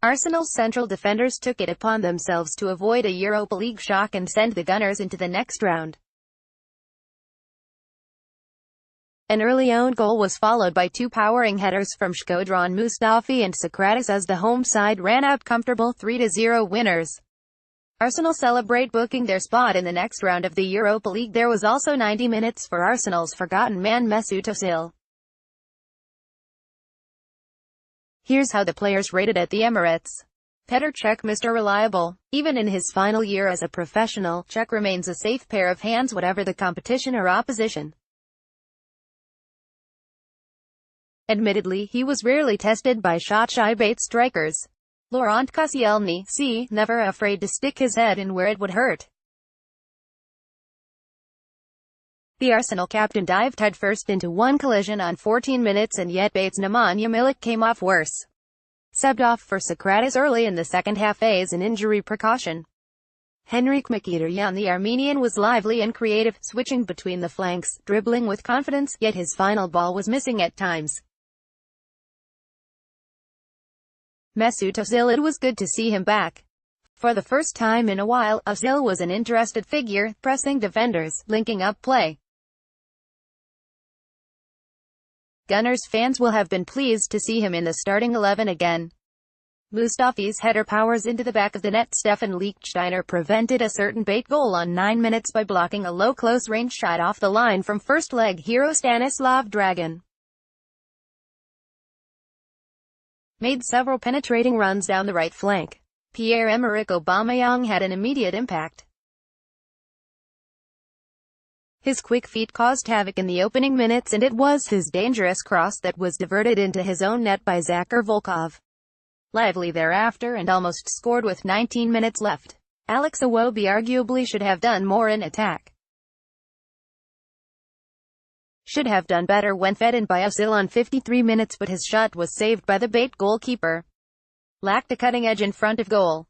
Arsenal's central defenders took it upon themselves to avoid a Europa League shock and send the Gunners into the next round. An early own goal was followed by two powering headers from Shkodran Mustafi and Sokratis as the home side ran out comfortable 3-0 winners. Arsenal celebrate booking their spot in the next round of the Europa League. There was also 90 minutes for Arsenal's forgotten man Mesut Ozil. Here's how the players rated at the Emirates. Petr Cech Mr Reliable. Even in his final year as a professional, Cech remains a safe pair of hands whatever the competition or opposition. Admittedly, he was rarely tested by shot-shy BATE strikers. Laurent Koscielny, never afraid to stick his head in where it would hurt. The Arsenal captain dived headfirst into one collision on 14 minutes and yet BATE's Nemanja Milic came off worse. Subbed off for Sokratis early in the second half as an injury precaution. Henrik Mkhitaryan, the Armenian, was lively and creative, switching between the flanks, dribbling with confidence, yet his final ball was missing at times. Mesut Ozil. It was good to see him back. For the first time in a while, Ozil was an interested figure, pressing defenders, linking up play. Gunners fans will have been pleased to see him in the starting 11 again. Mustafi's header powers into the back of the net. Stefan Lichtsteiner prevented a certain BATE goal on 9 minutes by blocking a low close-range shot off the line from first-leg hero Stanislav Dragan. Made several penetrating runs down the right flank. Pierre-Emerick Aubameyang had an immediate impact. His quick feet caused havoc in the opening minutes, and it was his dangerous cross that was diverted into his own net by Zakir Volkov. Lively thereafter and almost scored with 19 minutes left. Alex Iwobi arguably should have done more in attack. Should have done better when fed in by Ozil on 53 minutes, but his shot was saved by the BATE goalkeeper. Lacked a cutting edge in front of goal.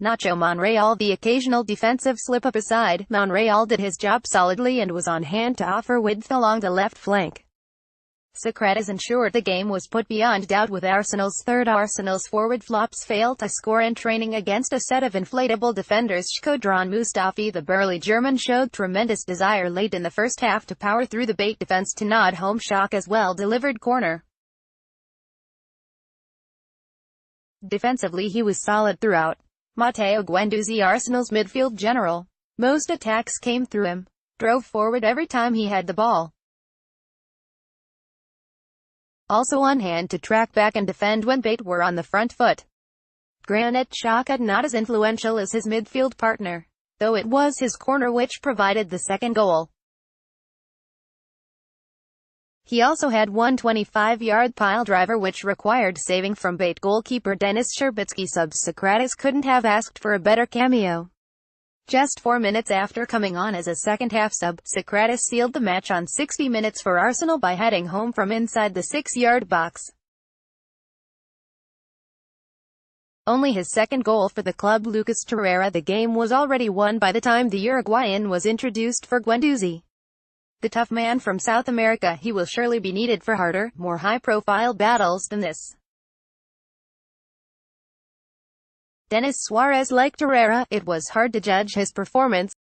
Nacho Monreal. The occasional defensive slip-up aside, Monreal did his job solidly and was on hand to offer width along the left flank. Sokratis ensured the game was put beyond doubt with Arsenal's third. Arsenal's forward flops failed to score in training against a set of inflatable defenders. Shkodran Mustafi. The burly German showed tremendous desire late in the first half to power through the BATE defense to nod home shock as well-delivered corner. Defensively he was solid throughout. Matteo Guendouzi. Arsenal's midfield general. Most attacks came through him. Drove forward every time he had the ball. Also on hand to track back and defend when BATE were on the front foot. Granit Xhaka. Not as influential as his midfield partner, though it was his corner which provided the second goal. He also had one 25-yard pile driver which required saving from BATE goalkeeper Denis Sherbitsky. Sokratis couldn't have asked for a better cameo. Just 4 minutes after coming on as a second-half sub, Sokratis sealed the match on 60 minutes for Arsenal by heading home from inside the 6-yard box. Only his second goal for the club. Lucas Torreira. The game was already won by the time the Uruguayan was introduced for Guendouzi. The tough man from South America. He will surely be needed for harder, more high-profile battles than this. Denis Suarez. Like Torreira, it was hard to judge his performance.